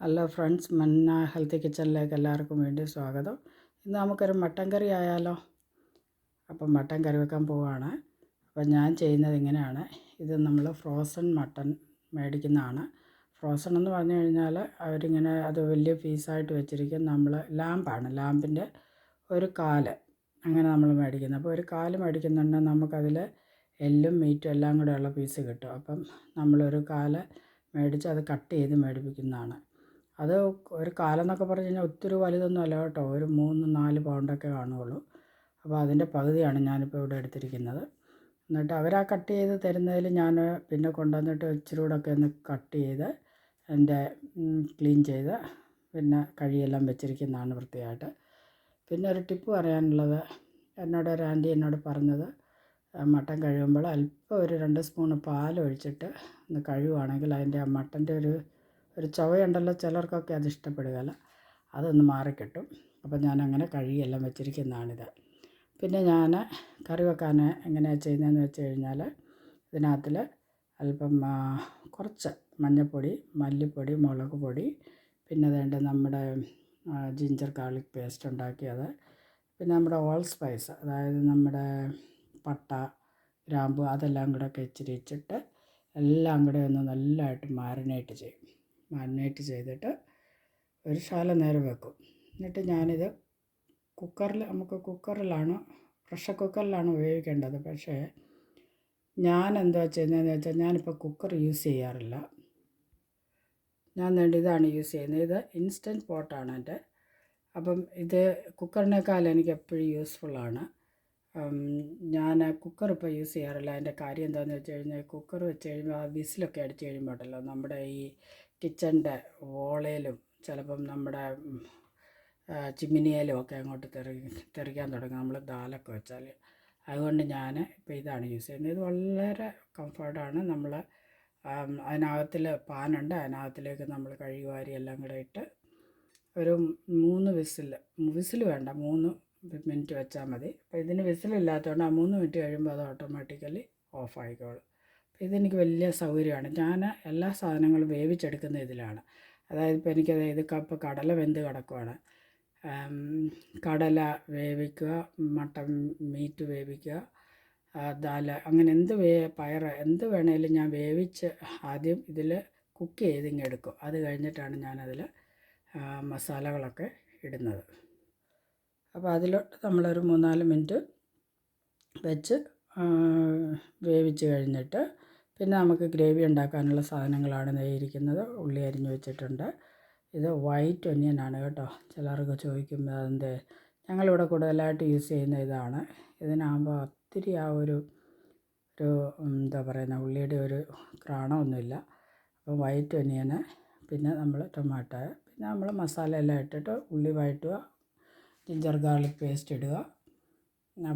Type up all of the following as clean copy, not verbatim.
Hello friends, മന്ന healthy കിച്ചണിലേക്ക് എല്ലാവർക്കും വേണ്ടി സ്വാഗതം. ഇന്ന് നമുക്കൊരു മട്ടൻ കറി ആയാലോ. അപ്പം മട്ടൻ കറി വെക്കാൻ പോവുകയാണ്. അപ്പം ഞാൻ ചെയ്യുന്നത് ഇങ്ങനെയാണ്. ഇത് നമ്മൾ ഫ്രോസൺ മട്ടൻ മേടിക്കുന്നതാണ്. ഫ്രോസൺ എന്ന് പറഞ്ഞു കഴിഞ്ഞാൽ അവരിങ്ങനെ അത് വലിയ പീസായിട്ട് വെച്ചിരിക്കും. നമ്മൾ ലാമ്പിൻ്റെ ഒരു കാല് അങ്ങനെ നമ്മൾ മേടിക്കുന്നത്. അപ്പോൾ ഒരു കാല് മേടിക്കുന്നുണ്ടെങ്കിൽ നമുക്കതിൽ എല്ലും മീറ്റും എല്ലാം കൂടെ ഉള്ള പീസ് കിട്ടും. അപ്പം നമ്മളൊരു കാല് മേടിച്ച് അത് കട്ട് ചെയ്ത് മേടിപ്പിക്കുന്നതാണ്. അത് ഒരു കാലെന്നൊക്കെ പറഞ്ഞു കഴിഞ്ഞാൽ ഒത്തിരി വലുതൊന്നും അല്ല കേട്ടോ, ഒരു 3-4 പൗണ്ടൊക്കെ കാണുകയുള്ളൂ. അപ്പോൾ അതിൻ്റെ പകുതിയാണ് ഞാനിപ്പോൾ ഇവിടെ എടുത്തിരിക്കുന്നത്. എന്നിട്ട് അവരാ കട്ട് ചെയ്ത് തരുന്നതിൽ ഞാൻ പിന്നെ കൊണ്ടുവന്നിട്ട് ഇച്ചിരി കൂടെ ഒക്കെ ഒന്ന് കട്ട് ചെയ്ത് എൻ്റെ ക്ലീൻ ചെയ്ത് പിന്നെ കഴുകിയെല്ലാം വെച്ചിരിക്കുന്നതാണ് വൃത്തിയായിട്ട്. പിന്നെ ഒരു ടിപ്പ് പറയാനുള്ളത്, ഒരു ആൻറ്റി എന്നോട് പറഞ്ഞത്, മട്ടൻ കഴുകുമ്പോൾ അല്പം ഒരു 2 സ്പൂൺ പാലൊഴിച്ചിട്ട് ഒന്ന് കഴുകുകയാണെങ്കിൽ അതിൻ്റെ ആ മട്ടൻ്റെ ഒരു ചുവയുണ്ടല്ലോ, ചിലർക്കൊക്കെ അത് ഇഷ്ടപ്പെടുകയില്ല, അതൊന്ന് മാറിക്കിട്ടും. അപ്പം ഞാനങ്ങനെ കഴുകിയെല്ലാം വെച്ചിരിക്കുന്നതാണിത്. പിന്നെ ഞാൻ കറി വെക്കാൻ എങ്ങനെയാണ് ചെയ്യുന്നതെന്ന് വെച്ച് കഴിഞ്ഞാൽ, ഇതിനകത്തിൽ അല്പം കുറച്ച് മഞ്ഞൾപ്പൊടി, മല്ലിപ്പൊടി, മുളക് പൊടി, പിന്നെ വേണ്ട നമ്മുടെ ജിഞ്ചർ ഗാർലിക് പേസ്റ്റ് ഉണ്ടാക്കിയത്, പിന്നെ നമ്മുടെ ഓൾ സ്പൈസ്, അതായത് നമ്മുടെ പട്ട, ഗ്രാമ്പു, അതെല്ലാം കൂടെ ഒക്കെ ഇച്ചിരി ഇച്ചിട്ട് എല്ലാം കൂടെ ഒന്ന് നല്ലതായിട്ട് മാരിനേറ്റ് ചെയ്തിട്ട് ഒരു ശകലം നേരം വെക്കും. എന്നിട്ട് ഞാനിത് നമുക്ക് കുക്കറിലാണ്, പ്രഷർ കുക്കറിലാണ് ഉപയോഗിക്കേണ്ടത്. പക്ഷേ ഞാൻ എന്താ ചെയ്യുന്നതെന്ന് വെച്ചാൽ, ഞാനിപ്പോൾ കുക്കർ യൂസ് ചെയ്യാറില്ല. ഞാൻ ഇതാണ് യൂസ് ചെയ്യുന്നത്. ഇത് ഇൻസ്റ്റൻറ്റ് പോട്ടാണ് എൻ്റെ. അപ്പം ഇത് കുക്കറിനേക്കാൾ എനിക്ക് എപ്പോഴും യൂസ്ഫുള്ളാണ്. ഞാൻ കുക്കർ ഇപ്പോൾ യൂസ് ചെയ്യാറില്ല. അതിൻ്റെ കാര്യം എന്താണെന്ന് വെച്ച് കഴിഞ്ഞാൽ, കുക്കർ വെച്ച് കഴിയുമ്പോൾ ആ വിസിലൊക്കെ അടിച്ച് കഴിയുമ്പോൾ ഉണ്ടല്ലോ, നമ്മുടെ ഈ കിച്ചൻ്റെ വോളയിലും ചിലപ്പം നമ്മുടെ ചിമ്മിനിയിലും ഒക്കെ അങ്ങോട്ട് തെറിക്കാൻ തുടങ്ങും നമ്മൾ ദാലൊക്കെ വെച്ചാൽ. അതുകൊണ്ട് ഞാൻ ഇപ്പോൾ ഇതാണ് യൂസ് ചെയ്യുന്നത്. ഇത് വളരെ കംഫർട്ടാണ്. നമ്മൾ അതിനകത്തിൽ പാനുണ്ട്, അതിനകത്തിലേക്ക് നമ്മൾ കഴുകി വാരി എല്ലാം കൂടെ ഇട്ട് ഒരു 3 വിസിൽ വേണ്ട, 3 മിനിറ്റ് വെച്ചാൽ മതി. അപ്പോൾ ഇതിന് വിസിലില്ലാത്തതുകൊണ്ട് ആ 3 മിനിറ്റ് കഴിയുമ്പോൾ അത് ഓട്ടോമാറ്റിക്കലി ഓഫായിക്കോളും. അപ്പോൾ ഇതെനിക്ക് വലിയ സൗകര്യമാണ്. ഞാൻ എല്ലാ സാധനങ്ങളും വേവിച്ചെടുക്കുന്ന ഇതിലാണ്. അതായത് ഇപ്പോൾ എനിക്കത് ഇപ്പോൾ കടല വെന്ത് കിടക്കുവാണ്, കടല വേവിക്കുക, മട്ടൻ മീറ്റ് വേവിക്കുക, ദാൽ, അങ്ങനെ പയർ എന്ത് വേണേലും ഞാൻ വേവിച്ച് ആദ്യം ഇതിൽ കുക്ക് ചെയ്തിങ്ങെടുക്കും. അത് കഴിഞ്ഞിട്ടാണ് ഞാനതിൽ മസാലകളൊക്കെ ഇടുന്നത്. അപ്പോൾ അതിലോട്ട് നമ്മളൊരു 3-4 മിനിറ്റ് വെച്ച് വേവിച്ച് കഴിഞ്ഞിട്ട് പിന്നെ നമുക്ക് ഗ്രേവി ഉണ്ടാക്കാനുള്ള സാധനങ്ങളാണ് നെയ്യിരിക്കുന്നത്. ഉള്ളി അരിഞ്ഞ് വെച്ചിട്ടുണ്ട്. ഇത് വൈറ്റ് ഒനിയനാണ് കേട്ടോ. ചിലർക്ക് ചോദിക്കുമ്പോൾ അതെന്ത്, ഞങ്ങളിവിടെ കൂടുതലായിട്ട് യൂസ് ചെയ്യുന്ന ഇതാണ്. ഇതിനാകുമ്പോൾ ഒത്തിരി ഒരു എന്താ പറയുന്ന ഉള്ളിയുടെ ഒരു ക്രാണമൊന്നുമില്ല. അപ്പോൾ വൈറ്റ് ഒനിയന്, പിന്നെ നമ്മൾ ടൊമാറ്റോ, പിന്നെ നമ്മൾ മസാല എല്ലാം ഇട്ടിട്ട് ഉള്ളി വഴറ്റുക, ജിഞ്ചർ ഗാർലിക് പേസ്റ്റ് ഇടുക,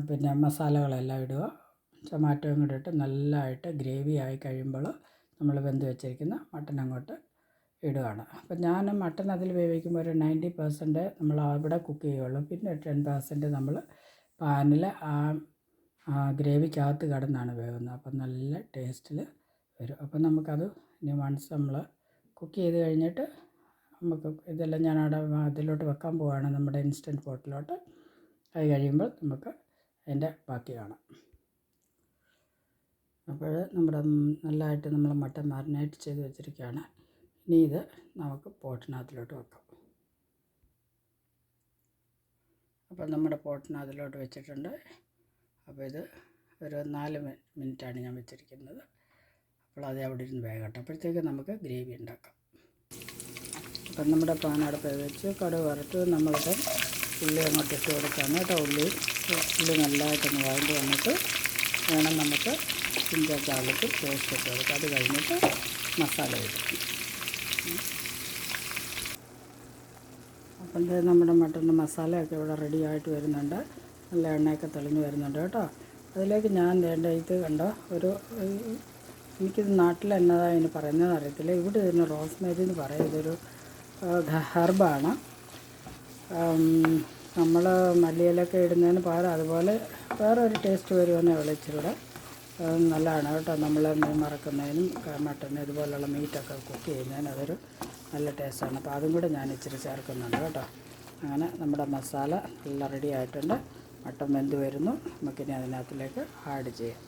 പിന്നെ മസാലകളെല്ലാം ഇടുക, ടൊമാറ്റോയും കൂടെ ഇട്ട് നല്ലതായിട്ട് ഗ്രേവി ആയി കഴിയുമ്പോൾ നമ്മൾ വെന്ത് വെച്ചിരിക്കുന്ന മട്ടൻ അങ്ങോട്ട് ഇടുകയാണ്. അപ്പം ഞാൻ മട്ടൻ അതിൽ വേവിക്കുമ്പോൾ ഒരു 90% നമ്മൾ അവിടെ കുക്ക് ചെയ്യുകയുള്ളൂ. പിന്നെ 10% നമ്മൾ പാനിൽ ഗ്രേവിക്കകത്ത് കിടന്നാണ് വേവുന്നത്. അപ്പം നല്ല ടേസ്റ്റിൽ വരും. അപ്പം നമുക്കത് ഇനി വൺസ് നമ്മൾ കുക്ക് ചെയ്ത് കഴിഞ്ഞിട്ട് നമുക്ക് ഇതെല്ലാം ഞാൻ അതിലോട്ട് വെക്കാൻ പോവുകയാണ്, നമ്മുടെ ഇൻസ്റ്റൻറ്റ് പോട്ടിലോട്ട്. അത് കഴിയുമ്പോൾ നമുക്ക് അതിൻ്റെ ബാക്കി കാണാം. അപ്പോൾ നമ്മുടെ നല്ലതായിട്ട് നമ്മൾ മട്ടൻ മാരിനേറ്റ് ചെയ്ത് വെച്ചിരിക്കുകയാണ്. ഇനി ഇത് നമുക്ക് പോട്ടിനകത്തിലോട്ട് വെക്കാം. അപ്പോൾ നമ്മുടെ പോട്ടിനകത്തിലോട്ട് വെച്ചിട്ടുണ്ട്. അപ്പോൾ ഇത് ഒരു 4 മിനിറ്റാണ് ഞാൻ വെച്ചിരിക്കുന്നത്. അപ്പോൾ അത് അവിടെ ഇരുന്ന് വേകട്ടെ. അപ്പോഴത്തേക്ക് നമുക്ക് ഗ്രേവി ഉണ്ടാക്കാം. അപ്പം നമ്മുടെ പാൻ അടുപ്പ് വെച്ച് കടുക് വറുത്ത് നമ്മളിത് ഉള്ളി അങ്ങോട്ട് ഇട്ട് കൊടുക്കാം കേട്ടോ. ഉള്ളി നല്ലതായിട്ടൊന്ന് വഴണ്ട് വന്നിട്ട് വേണം നമുക്ക് ജിഞ്ചർ ഗാർലിക് പേസ്റ്റ് ഇട്ട് കൊടുക്കാം. അത് കഴിഞ്ഞിട്ട് മസാല ഇടും. അപ്പം നമ്മുടെ മട്ടൻ്റെ മസാലയൊക്കെ ഇവിടെ റെഡി ആയിട്ട് വരുന്നുണ്ട്. നല്ല എണ്ണയൊക്കെ തെളിഞ്ഞ് വരുന്നുണ്ട് കേട്ടോ. അതിലേക്ക് ഞാൻ ഇത് കണ്ടോ, എനിക്കിത് നാട്ടിൽ എന്നതാണ് ഇതിന് പറയുന്നത് അറിയത്തില്ല. ഇവിടെ ഇതിന് റോസ്മേരി എന്ന് പറയും. ഇതൊരു ഹെർബാണ്. നമ്മൾ മല്ലിയിലൊക്കെ ഇടുന്നതിന് പകരം അതുപോലെ വേറൊരു ടേസ്റ്റ് വരുമെന്നേ ഉള്ളൂ. ഇച്ചിരൂടെ നല്ലതാണ് കേട്ടോ. നമ്മൾ മീൻ മറക്കുന്നതിനും മട്ടൻ ഇതുപോലുള്ള മീറ്റൊക്കെ കുക്ക് ചെയ്യുന്നതിന് അതൊരു നല്ല ടേസ്റ്റാണ്. അപ്പോൾ അതും കൂടെ ഞാൻ ഇച്ചിരി ചേർക്കുന്നുണ്ട് കേട്ടോ. അങ്ങനെ നമ്മുടെ മസാല നല്ല റെഡി ആയിട്ടുണ്ട്. മട്ടൻ വെന്ത് വരുന്നു. നമുക്കിനി അതിനകത്തിലേക്ക് ആഡ് ചെയ്യാം.